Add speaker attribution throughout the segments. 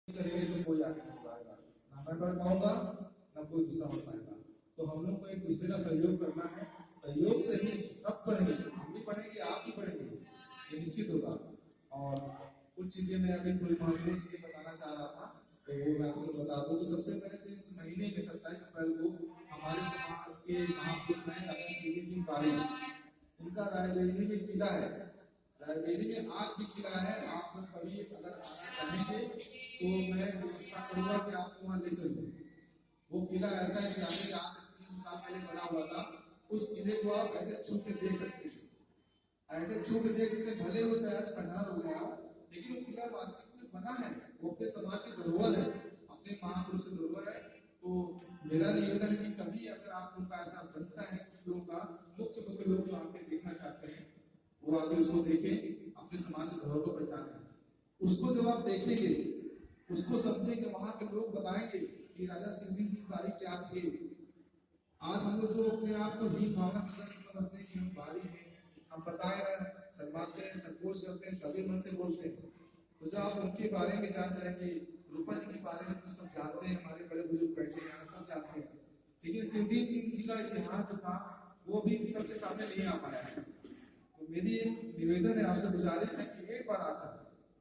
Speaker 1: करेंगे तो कोई आगे नहीं पाएगा, ना मैं बढ़ पाऊंगा ना कोई दूसरा बढ़ पाएगा। तो हम लोग को एक दूसरे का सहयोग करना है, सहयोग से ही सब बढ़ेंगे, हम भी बढ़ेंगे आप भी बढ़ेंगे, ये निश्चित होगा। और कुछ चीजें मैं अभी थोड़ी महत्वपूर्ण चीजें बताना चाह रहा था, तो वो मैं आपको बता दूं। तो सबसे पहले तो इस महीने में 27 अप्रैल को हमारे समाज के महापुरुष हैं राजा सिंह बारी, उनका रायबरेली में किला है, रायबरेली में आज भी किला है। आप लोग कभी अगर आना चाहेंगे तो मैं कोशिश करूंगा कि आपको वहां ले चलूं। वो किला ऐसा है कि आगे आज से 3 साल पहले बना हुआ था, उस किले को आप ऐसे छू के देख सकते हैं, ऐसे छू के देख सकते, भले वो चाहे आज खंडहर हो गया, लेकिन वो किला वास्तविक में बना है, वो अपने समाज की धरोहर है, अपने महापुरुष की धरोहर है। तो मेरा निवेदन है कि कभी अगर आप लोग का ऐसा बनता है, लोगों का मुख्य लोग जो आके देखना चाहते हैं वो आगे उसको देखें, अपने समाज की धरोहर को पहचानें। उसको जब आप देखेंगे, उसको समझेंगे, वहां के लोग बताएंगे कि राजा सिंह जी बारी क्या थे। आज हम लोग जो अपने आप को ही भावना समझते हैं कि हम बारी हैं, हम बताए हैं, शर्माते हैं, संकोच करते हैं, कभी मन से बोलते हैं। तो जब आप उनके बारे में जान जाएंगे, रूपा जी के बारे में तो सब जानते हैं, हमारे बड़े बुजुर्ग बैठे हैं सब जानते हैं, लेकिन सिंधी सिंह जी का इतिहास जो था वो भी सबके सामने नहीं आ पाया है। तो मेरी एक निवेदन है आपसे, गुजारिश है कि एक बार आकर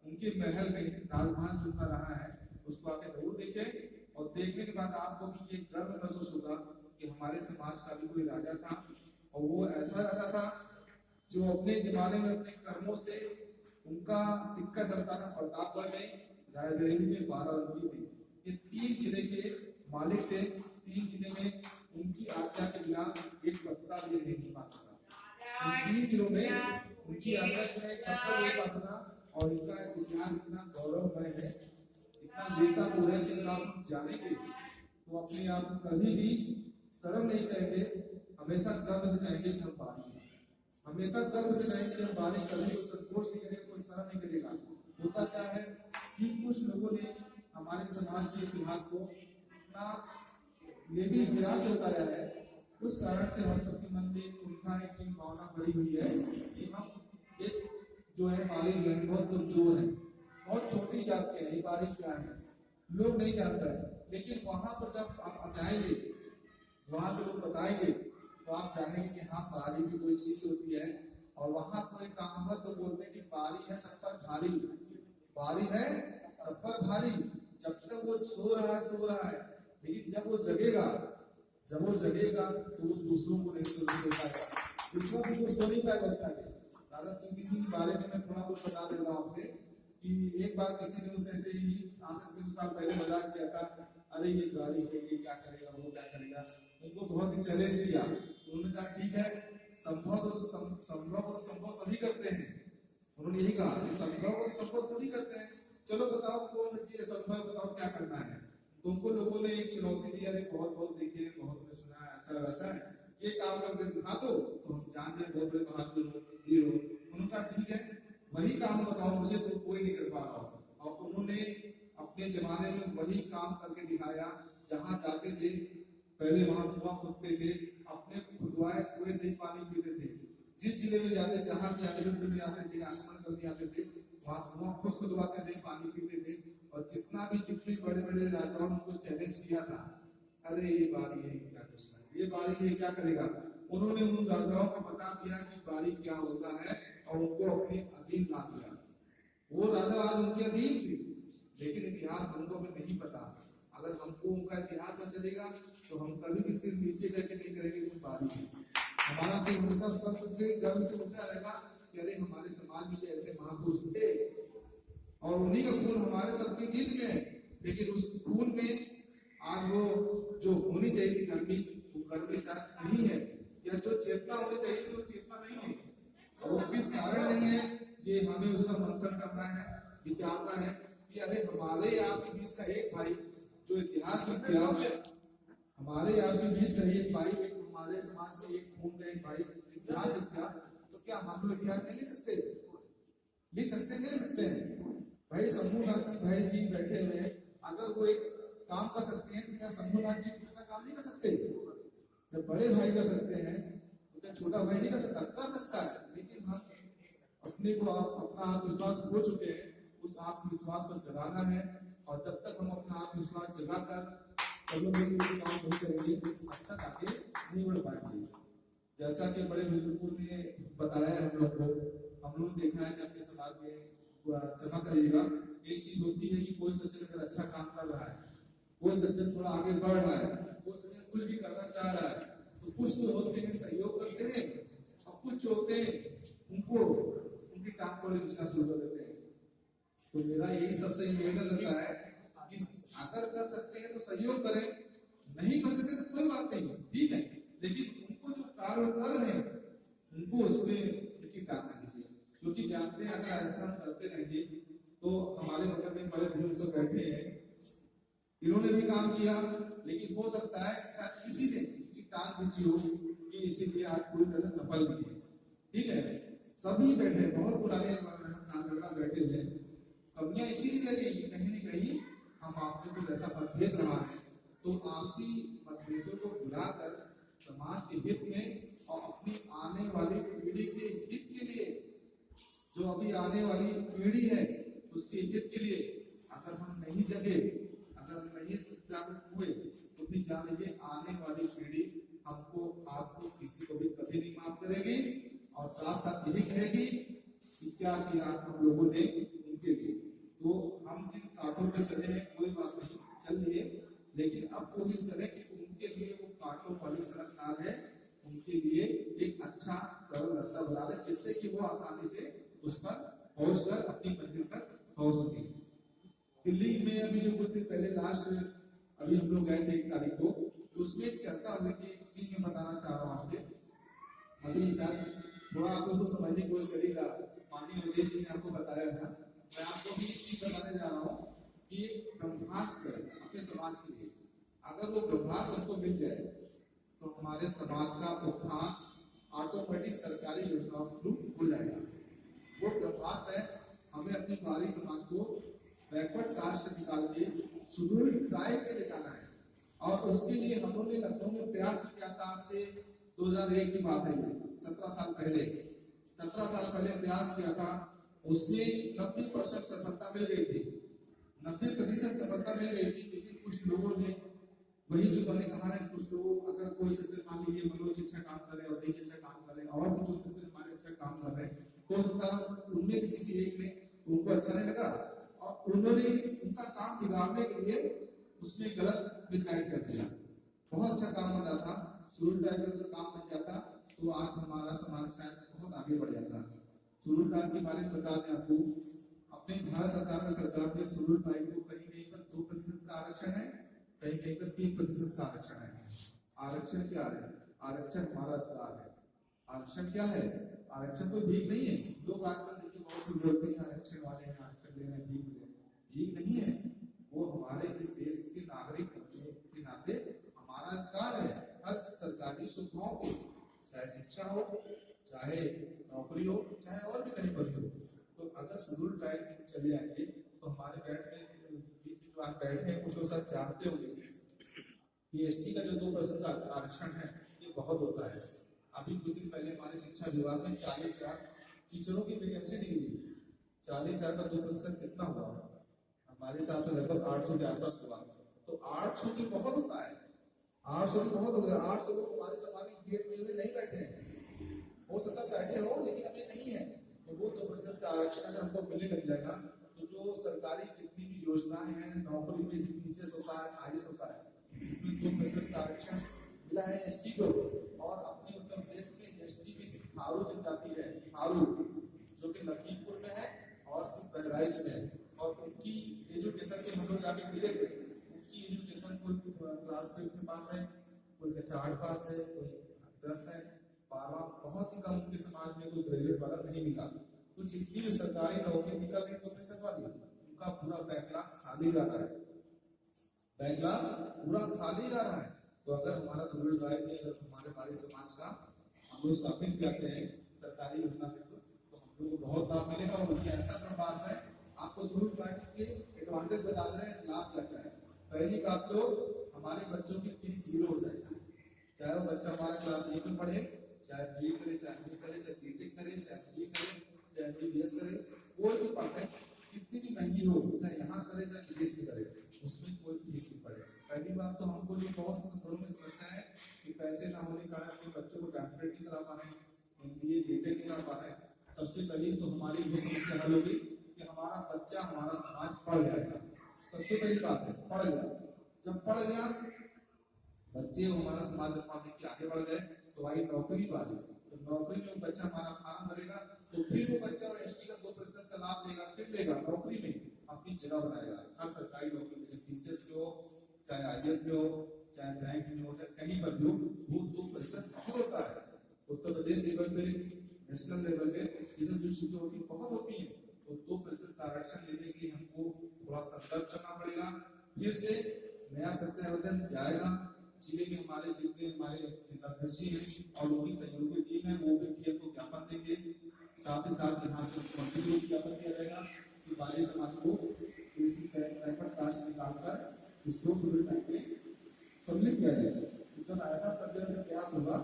Speaker 1: उनके महल में राजमहल जो रहा है उसको आके जरूर देखें, और देखने के बाद आपको भी ये गर्व महसूस होगा कि हमारे समाज का भी कोई राजा था, और वो ऐसा राजा था जो अपने जमाने में अपने कर्मों से उनका सिक्का चलता था प्रतापगढ़ में, रायबरेली में, बाराबंकी में। ये 3 जिले के मालिक थे, 3 जिले में उनकी आज्ञा के बिना एक पत्ता भी नहीं पाता था। इन 3 जिलों में उनकी आज्ञा के बिना एक पत्ता नहीं पाता था, और इनका इतिहास इतना गौरवमय है, इतना बेतापूर्ण है कि अगर आप जानेंगे तो अपने आप को कभी भी शर्म नहीं करेंगे, हमेशा गर्व से कहेंगे कि हम बारी हैं, हमेशा गर्व से कहेंगे कि हम बारी, कभी कोई संकोच नहीं करेगा, कोई शर्म नहीं करेगा। होता क्या है कि कुछ लोगों ने हमारे समाज के इतिहास को इतना लेवी गिरा के उतारा है, उस कारण से हम सबके मन में उनका एक भावना भरी हुई है कि हम एक जो है बारी बहुत कमजोर है, बहुत छोटी जात के हैं, ये बारिश क्या है लोग नहीं जानता है। लेकिन वहां पर जब आप जाएंगे, वहां के लोग बताएंगे तो आप जानेंगे कि हाँ बारी भी कोई चीज होती है। और वहां तो एक कहावत तो बोलते हैं कि बारी है सब पर भारी, बारी है सब पर भारी। जब तक वो सो रहा है, लेकिन जब वो जगेगा तो वो दूसरों को नहीं सो पाएगा, दूसरा भी कुछ सो नहीं पाएगा उसका। राजा सिंह जी के बारे में मैं थोड़ा कुछ बता देता हूँ आपसे कि एक बार किसी ने उनसे ऐसे ही आज से 3 साल पहले मजाक किया था, अरे ये गाड़ी है, ये क्या करेगा, वो क्या करेगा, उनको बहुत ही चैलेंज किया। उन्होंने कहा ठीक है, संभव सभी करते हैं। उन्होंने यही कहा संभव सभी करते हैं, चलो बताओ कौन ये संभव, बताओ क्या करना है। तो उनको लोगों ने एक चुनौती दी, अरे बहुत देखे, बहुत ने सुना ऐसा वैसा है, ये काम करके दिखा दो तो हम जान जाए बहुत बड़े बहादुर हो, वीर हो। उन्होंने कहा ठीक है, वही काम बताओ मुझे, तो कोई नहीं कर पा रहा। और उन्होंने अपने जमाने में वही काम करके दिखाया, जहां जाते थे पहले वहां कुआं खोदते थे, अपने खुदवाए कुएं से ही पानी पीते थे। जिस जिले में जाते, जहां भी आक्रमण आते थे, आक्रमण करने आते थे, वहां कुआं खुदवाते थे, पानी पीते थे। और जितने बड़े राजाओं ने उनको चैलेंज किया था, अरे ये बारी है क्या करेगा, ये बारी है क्या करेगा, उन्होंने उन राजाओं को बता दिया कि बारी क्या होता है और उनको अपने अधीन ला दिया। वो राजा आज उनके अधीन थे, लेकिन इतिहास हमको अभी नहीं पता। अगर हमको उनका इतिहास पता चलेगा तो हम कभी भी सिर नीचे करके नहीं करेंगे कि बारी है। हमारा सिर हमेशा गर्व से ऊंचा रहेगा कि अरे हमारे समाज में ऐसे महापुरुष थे, और उन्हीं का खून हमारे सबके बीच में है। लेकिन उस खून में आज वो जो होनी चाहिए थी गर्मी, वो गर्मी शायद नहीं है, या जो चेतना होनी चाहिए थी वो चेतना नहीं है। और वो किस कारण नहीं है, ये हमें उसका मंथन करना है, विचारना है कि अरे हमारे आपके बीच का एक भाई जो इतिहास में किया, हमारे आपके बीच का एक भाई, एक हमारे समाज में एक खून का एक भाई इतिहास लिखा, तो क्या हम लोग इतिहास नहीं लिख सकते? नहीं सकते हैं भाई। शंभूनाथ भाई जी बैठे हुए, अगर वो एक काम कर सकते हैं तो क्या शंभूनाथ जी दूसरा काम नहीं कर सकते? जब बड़े भाई कर सकते हैं तो क्या छोटा भाई नहीं कर सकता? कर सकता है, लेकिन हम अपने को अपना आत्मविश्वास खो चुके हैं, उस आत्मविश्वास को जगाना है और और जब तक हम अपना आत्मविश्वास जगाकर सब लोग मिलकर काम नहीं करेंगे तब तक आगे नहीं बढ़ पाएंगे। जैसा कि बड़े बुजुर्गों ने बताया है हम लोग देखा है कि अपने समाज में क्षमा करिएगा, एक चीज होती है कि कोई सज्जन अगर अच्छा काम कर रहा है, कोई सज्जन थोड़ा आगे बढ़ रहा है, कोई सज्जन कुछ भी करना चाह रहा है, तो कुछ तो होते हैं सहयोग करते हैं और कुछ होते हैं उनको उनके काम को दिशा शुरू कर देते हैं। तो मेरा यही सबसे निवेदन रहता है कि अगर कर सकते हैं तो सहयोग करें, नहीं कर सकते तो कोई बात नहीं, ठीक है, लेकिन उनको जो कार्य कर रहे हैं उनको उसमें उनकी कामना कीजिए, क्योंकि जानते हैं अगर ऐसा हम करते रहेंगे तो हमारे बगल में बड़े बुजुर्ग सब बैठे हैं, इन्होंने भी काम किया, लेकिन हो सकता है शायद किसी ने टांग खींची हो कि इसीलिए आज पूरी तरह सफल नहीं है। ठीक है, सभी बैठे, बहुत पुराने नागरिक बैठे हुए, कमियां इसीलिए रही कहीं न कहीं हम आपके कुछ ऐसा मतभेद रहा है, तो आपसी मतभेदों को भुलाकर समाज के हित में और अपनी आने वाली पीढ़ी के हित के लिए, जो अभी आने वाली पीढ़ी है उसके हित के लिए अगर हम नहीं जगे, अगर नहीं जागरूक हुए तो भी जान लीजिए आने वाली पीढ़ी हमको आपको किसी को भी कभी नहीं माफ करेगी और साथ साथ यही कहेगी कि क्या किया हम लोगों ने उनके लिए। तो हम जिन कांटों पे चले हैं कोई बात नहीं, चलिए, लेकिन अब कोशिश करें कि उनके लिए वो कांटों वाली सड़क ना है, उनके लिए एक अच्छा सरल रास्ता बना दे जिससे कि वो आसानी से उस पर पहुंचकर अपनी मंजिल तक पहुंच सके। दिल्ली में अभी जो कुछ दिन पहले लास्ट अभी हम लोग गए थे 1 तारीख को, उसमें एक चर्चा हुई थी, एक चीज मैं बताना चाह रहा हूँ आपसे, अभी थोड़ा आप लोग को समझने की कोशिश करिएगा। माननीय मोदी जी ने आपको बताया था, मैं आपको भी एक चीज बताने जा रहा हूँ कि ब्रह्मास्त्र अपने समाज के लिए, अगर वो ब्रह्मास्त्र हमको मिल जाए तो हमारे समाज का उत्थान ऑटोमेटिक सरकारी योजनाओं के थ्रू हो जाएगा। वो ब्रह्मास्त्र है, हमें अपनी बारी समाज को बैकवर्ड कास्ट से निकाल के शेड्यूल्ड ट्राइब पे ले जाना है, और उसके लिए हम लोगों ने लखनऊ में प्रयास किया था। आज से 2001 की बात है, 17 साल पहले प्रयास किया था, उसमें 90% सफलता मिल गई थी, 90% सफलता मिल गई थी। लेकिन कुछ लोगों ने वही जो मैंने कहा ना, कुछ लोग अगर कोई सज्जन मान लीजिए मनोज अच्छा काम कर रहे हैं और देश अच्छा काम कर रहे हैं और भी जो सज्जन हमारे अच्छा काम कर रहे हैं, हो सकता है उनमें से किसी एक ने उनको अच्छा नहीं लगा और उन्होंने उनका काम बिगाड़ने के लिए उसमें गलत मिसगाइड कर दिया। बहुत अच्छा काम बन रहा था, शेड्यूल ट्राइब का काम बन जाता तो आज हमारा समाज शायद बहुत आगे बढ़ जाता। शेड्यूल ट्राइब के बारे में बता दें आपको, अपने भारत सरकार ने शेड्यूल ट्राइब को कहीं पर 2% का आरक्षण है, कहीं पर 3% का आरक्षण है। आरक्षण क्या है? आरक्षण हमारा अधिकार है। आरक्षण क्या है? आरक्षण तो भीख नहीं है। लोग आजकल देखिए बहुत लोग बोलते हैं आरक्षण वाले हैं, आरक्षण ले रहे हैं, भीख नहीं है। वो हमारे जिस देश के नागरिक होने के नाते हमारा अधिकार है हर सरकारी सुविधाओं को, चाहे शिक्षा हो, चाहे नौकरी हो, चाहे और भी कहीं पर हो। तो अगर शेड्यूल ट्राइब में चले आएंगे तो हमारे जो आज बैठे हैं कुछ लोग सब जानते होंगे कि एसटी का जो 2% का आरक्षण है ये बहुत होता है। अभी कुछ दिन पहले हमारे शिक्षा विभाग में 40,000 टीचरों की वैकेंसी निकली। 40,000 का 2% कितना हुआ? हमारे हिसाब से लगभग 800 के आसपास हुआ। तो 800 की बहुत होता है, 800 की बहुत हो गया। 800 लोग हमारे समाज में गेट में नहीं बैठे हैं, हो सकता बैठे हो लेकिन अभी नहीं है। तो वो 2% का आरक्षण अगर हमको मिलने लग जाएगा तो जो सरकारी जितनी भी योजनाएं हैं, नौकरी में पीसीएस होता है, आईएएस होता है, इसमें 2% का आरक्षण मिला है एसटी को। और अपने उत्तर प्रदेश में एसटी की सिर्फ थारू जनजाति है, थारू, जो कि लखीमपुर में है और सिर्फ बहराइच में है। और उनकी एजुकेशन में हम लोग जाके मिले थे, उनकी एजुकेशन कोई क्लास 5 के पास है, कोई कक्षा 8 पास है, कोई 10 है, 12, बहुत ही कम उनके समाज में कोई ग्रेजुएट वाला नहीं मिला। तो जितनी भी सरकारी नौकरी निकल रही है 2% वाली, उनका पूरा बैकलॉग खाली जा रहा है, बैकलॉग पूरा खाली जा रहा है। तो अगर हमारा शेड्यूल ट्राइब में अगर हमारे बारी समाज का हम लोग शामिल करते हैं सरकारी योजना में तो हम लोग को बहुत लाभ मिलेगा। और उनके ऐसा प्रभाव है, आपको शेड्यूल ट्राइब के एडवांटेज बता रहे हैं, लाभ लग रहा है। पहली बात तो हमारे बच्चों की फीस 0 हो जाएगी, चाहे वो बच्चा हमारा क्लास 1 में पढ़े, चाहे बीए करे, चाहे एमए करे, चाहे बीटेक करे, चाहे बीए करे, चाहे एमबीबीएस करे, कोई भी पढ़ाई कितनी भी महंगी हो, चाहे यहाँ करे चाहे विदेश में करे, लोग बहुत से घरों में समस्या है कि पैसे ना होने के कारण अपने बच्चों को डॉक्टरेट नहीं करा पा रहे हैं, MBA BTech नहीं करा पा रहे हैं। सबसे पहले तो हमारी वो समस्या हल होगी कि हमारा बच्चा हमारा समाज पढ़ जाएगा। सबसे पहली बात है पढ़ गया, जब पढ़ गया बच्चे हमारा समाज में पढ़ के आगे बढ़ गए तो भाई नौकरी पाएगा, तो नौकरी में बच्चा हमारा फार्म भरेगा तो फिर वो बच्चा ST का 2% का लाभ लेगा, फिर लेगा नौकरी में अपनी जगह बनाएगा। हर सरकारी नौकरी में चाहे PCS में हो, चाहे IAS में हो, चाहे बैंक में हो, चाहे कहीं पर भी हो, वो 2% बहुत होता है। उत्तर प्रदेश लेवल पे, नेशनल लेवल पे चीजें जो चीजें होती बहुत होती है, तो 2% का आरक्षण लेने के लिए हमको थोड़ा संघर्ष करना पड़ेगा। फिर से नया प्रत्यावर्तन जाएगा, जिले में हमारे जितने हमारे जिलाध्यक्ष हैं और उनकी सहयोगी टीम है वो भी DM को ज्ञापन देंगे। साथ ही साथ यहाँ से मुख्यमंत्री को ज्ञापन दिया जाएगा कि बाली समाज को इसी बैकवर्ड कास्ट निकालकर इसको पूरे टाइम में सम्मिलित किया जाएगा। जब ऐसा सर्वे में प्रयास होगा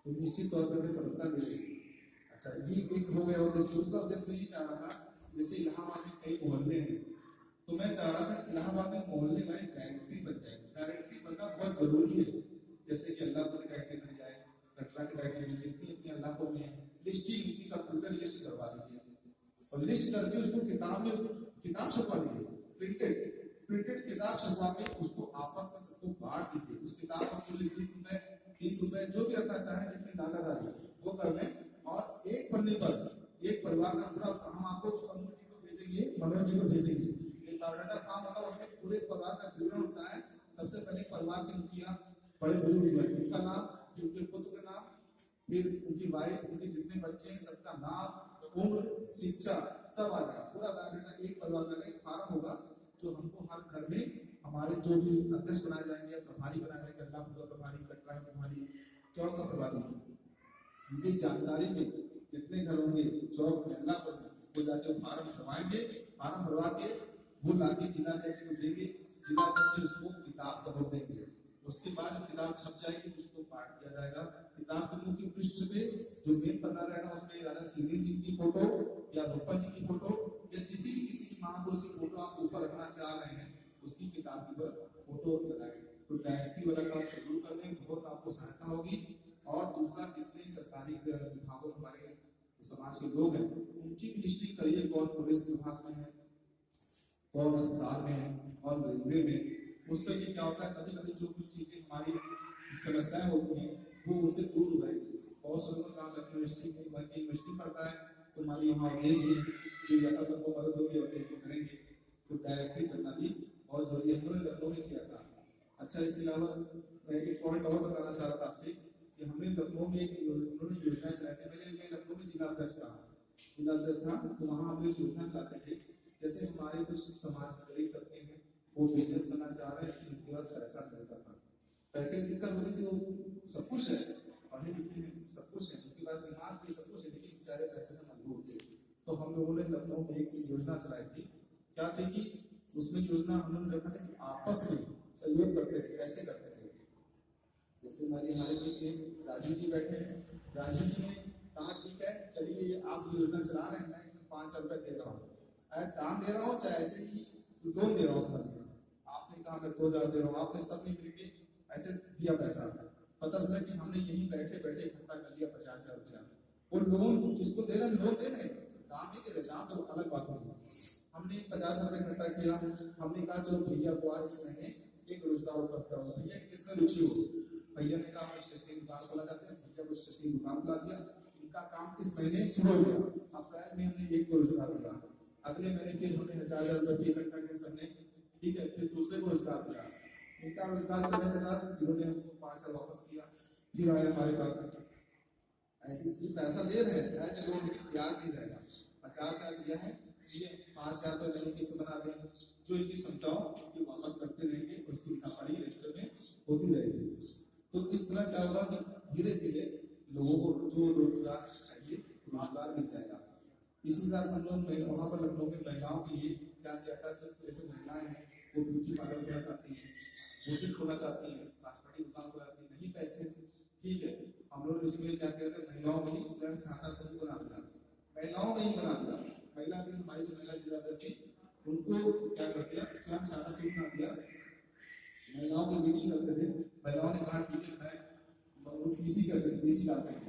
Speaker 1: तो निश्चित तौर पर सफलता मिलेगी। अच्छा, ये एक हो गया। और दूसरा उद्देश्य ये चाह रहा था, जैसे इलाहाबाद में कई मोहल्ले हैं, तो मैं चाह रहा था कि इलाहाबाद में मोहल्ले का एक डायरेक्टरी बन जाए। डायरेक्टरी बनना बहुत जरूरी है, जैसे कि अल्लाहपुर डायरेक्टरी बन जाए, कटरा की डायरेक्टरी जितनी अपनी अल्लाहपुर में लिस्टिंग उनकी कंप्यूटर लिस्ट करवा दीजिए और लिस्ट करके उसको किताब में किताब छपवा दीजिए, प्रिंटेड किताब छपवा के उसको आपस में सबको बांट दीजिए। उस किताब का मूल्य 20 रुपए 30 रुपए जो भी रखना चाहे, जितनी लागत आ रही वो कर लें और एक पन्ने पर एक परिवार का पूरा हम आपको समूह जी को भेजेंगे, मनोज जी को भेजेंगे। एक बायोडाटा फॉर्म होता है, उसमें पूरे परिवार का विवरण होता है। सबसे पहले परिवार के मुखिया बड़े बुजुर्ग उनका नाम, उनके पुत्र का नाम, फिर उनकी वाइफ, उनके जितने बच्चे हैं सबका नाम, उम्र, शिक्षा सब आ जाएगा। पूरा बायोडाटा एक परिवार का एक फार्म होगा जो हमको हर घर में हमारे जो भी अध्यक्ष बनाए जाएंगे, प्रभारी बनाए जाएंगे, अल्लाहपुर का प्रभारी, कटरा प्रभारी, चौक का प्रभारी, उनकी जानकारी में जितने घर होंगे चौक में अल्लाहपुर वो जाके फार्म भरवाएंगे। फार्म भरवा के वो लाके जिलाध्यक्ष को देंगे, जिलाध्यक्ष उसको किताब खबर देंगे। उसके बाद किताब छप जाएगी तो उसको पाठ किया जाएगा। किताब के मुख्य पृष्ठ पे जो मेन पन्ना रहेगा उसमें राजा सीधी सिंह की फोटो या रूपा जी की फोटो या किसी भी महापुरुष की फोटो आप ऊपर रखना चाह रहे हैं, उसकी किताब की फोटो लगाएंगे। तो डायरेक्टरी वाला काम शुरू करने में बहुत आपको सहायता होगी। और दूसरा, जितने सरकारी विभागों हमारे समाज के लोग हैं उनकी भी लिस्टिंग करिए, कौन पुलिस विभाग में है, कौन अस्पताल में है और रेलवे में। उससे ये क्या होता है, कभी कभी जो कुछ चीजें हमारी समस्याएं होती हैं वो उनसे दूर हो जाएगी। बहुत से लोग काम यूनिवर्सिटी पढ़ता है तो हमारी वहाँ उद्देश्य जो ज्यादा सबको मदद होगी उद्देश्य करेंगे। तो डायरेक्टरी करना भी बहुत जरूरी है, हमने लखनऊ में किया था। अच्छा, इसके अलावा मैं एक पॉइंट और बताना चाह रहा था आपसे कि हमने लखनऊ में एक उन्होंने योजना चलाई थी। पहले मैं लखनऊ में जिला अध्यक्ष था तो वहाँ हम एक योजना चलाते थे। जैसे हमारे कुछ समाज गरीब तबके हैं वो बिजनेस करना चाह रहे हैं, उनके पास पैसा मिलता था, पैसे की दिक्कत होती थी, वो सब कुछ है, पढ़े लिखे हैं, सब कुछ है, उनके पास दिमाग भी सब कुछ है, लेकिन बेचारे पैसे से मजबूर थे। तो हम लोगों ने लखनऊ में एक योजना चलाई थी। क्या थी कि उसमें योजना हम लोगों ने रखा था कि आपस में सहयोग करते थे। कैसे करते थे, जैसे हमारे बीच में राजीव जी बैठे हैं, राजीव जी ने कहा ठीक है चलिए आप योजना चला रहे हैं, मैं 5,000 रुपए दे रहा हूँ, दान दे रहा हूँ चाहे ऐसे ही लोन दे रहा हूँ। आपने कहा मैं 2,000 दे रहा हूँ, आपने सब मिलके ऐसे दिया पैसा। पता चला कि हमने यहीं बैठे बैठे इकट्ठा कर लिया 50,000 रुपया। वो लोन जिसको दे रहे लोन दे रहे, दाम नहीं दे रहे, दाम तो अलग बात होगी। हमने 50,000 रुपये इकट्ठा किया। हमने कहा चलो भैया को आज इस महीने एक रोजगार उपलब्ध करो, भैया किसमें रुचि हो। भैया ने कहा स्टेशनरी दुकान खोला जाते हैं, भैया को स्टेशनरी दुकान खुला दिया। इनका काम इस महीने शुरू हो गया। अप्रैल में हमने एक को रोजगार दिया, अगले महीने फिर हमने 1,000 रुपये इकट्ठा किए सबने, ठीक है, फिर दूसरे को रोजगार दिया। इनका रोजगार चलने के बाद इन्होंने हमको 5,000 वापस किया, फिर आए हमारे पास। ऐसे ये पैसा दे रहे हैं ऐसे लोन, लेकिन ब्याज नहीं रहेगा। 50,000 दिया है, ये 5,000 रुपये महीने किस्त बना दें, जो इनकी क्षमताओं की वापस करते रहेंगे, उसकी लिखापढ़ी रजिस्टर में होती रहेगी। तो इस तरह क्या होगा कि धीरे धीरे लोगों को जो रोजगार चाहिए रोजगार मिल जाएगा। इसी साथ हम लोग वहाँ पर लखनऊ में महिलाओं के लिए क्या किया था, जैसे महिलाएं हैं वो ब्यूटी पार्लर खोलना चाहती हैं, बुटीक खोलना चाहती हैं, कॉस्मेटिक दुकान खोलना चाहती हैं, नहीं पैसे, ठीक है, हम लोग इसमें क्या कहते हैं महिलाओं में ही स्वयं सहायता समूह बना दिया, महिलाओं में ही बना दिया। महिला भी हमारी जो महिला जिला थी उनको क्या कर दिया, स्वयं सहायता समूह बना दिया। महिलाओं की मीटिंग करते थे, महिलाओं ने कहा ठीक है मैं पीसी करते हैं, पीसी लाते हैं,